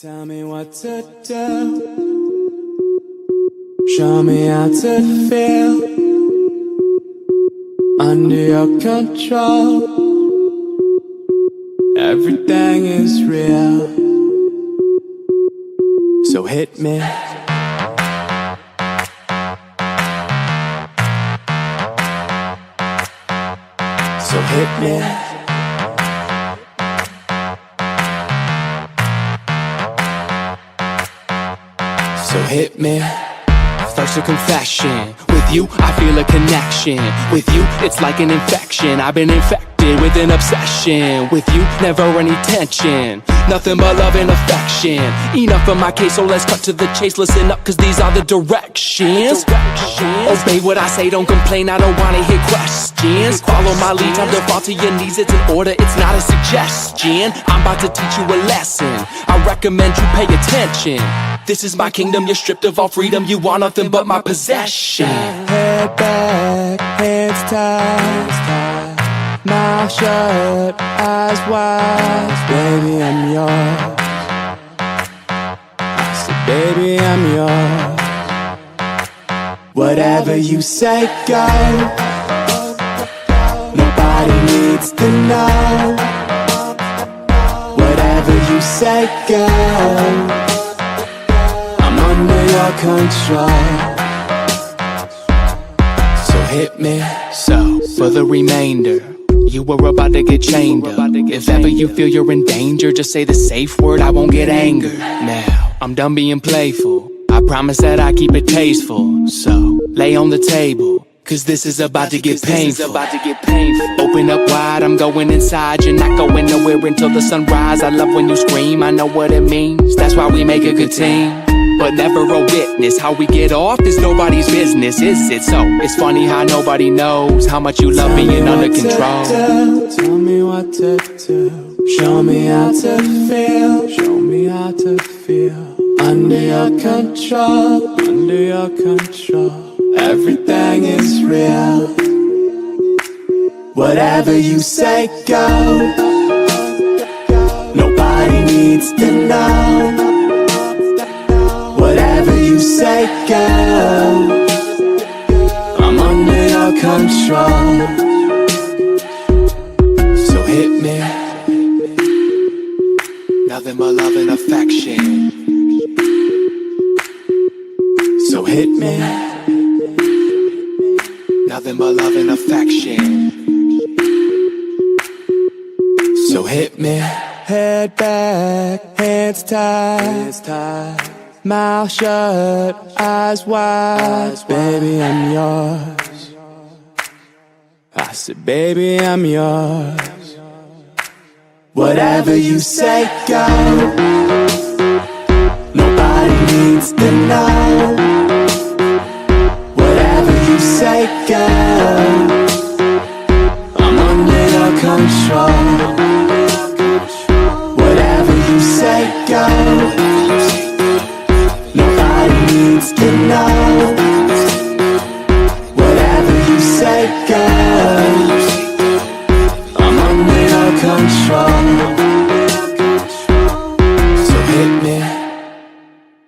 Tell me what to do. Show me how to feel under your control. Everything is real, so hit me. So hit me. So hit me. First a confession. With you, I feel a connection. With you, it's like an infection. I've been infected with an obsession. With you, never any tension. Nothing but love and affection. Enough of my case, so let's cut to the chase. Listen up, cause these are the directions. Obey what I say, don't complain, I don't wanna hear questions. Follow my lead, time to fall to your knees. It's an order, it's not a suggestion. I'm about to teach you a lesson. I recommend you pay attention. This is my kingdom, you're stripped of all freedom. You want nothing but my possession. Head back, hands tied, mouth shut, eyes wide. Baby, I'm yours. I said, baby, I'm yours. Whatever you say, go. Nobody needs to know. Whatever you say, go. Under your control. So hit me. So for the remainder, you were about to get chained up. If ever you feel you're in danger, just say the safe word, I won't get angered. Now, I'm done being playful. I promise that I keep it tasteful. So, lay on the table, cause this is about to get painful. Open up wide, I'm going inside. You're not going nowhere until the sunrise. I love when you scream, I know what it means. That's why we make a good team, but never a witness. How we get off is nobody's business, is it? So, it's funny how nobody knows how much you love being under control. Tell me what to do. Show me how to feel. Show me how to feel. Under your control. Under your control. Everything is real. Whatever you say, go. Nobody needs to know. Whatever you say, go. I'm under your control. So hit me. Nothing but love and affection. So hit me. Nothing but love and affection. So hit me. Head back, hands tied, mouth shut, eyes wide. Baby, I'm yours. I said, baby, I'm yours. Whatever you say, go. Nobody needs to know. Whatever you say, go.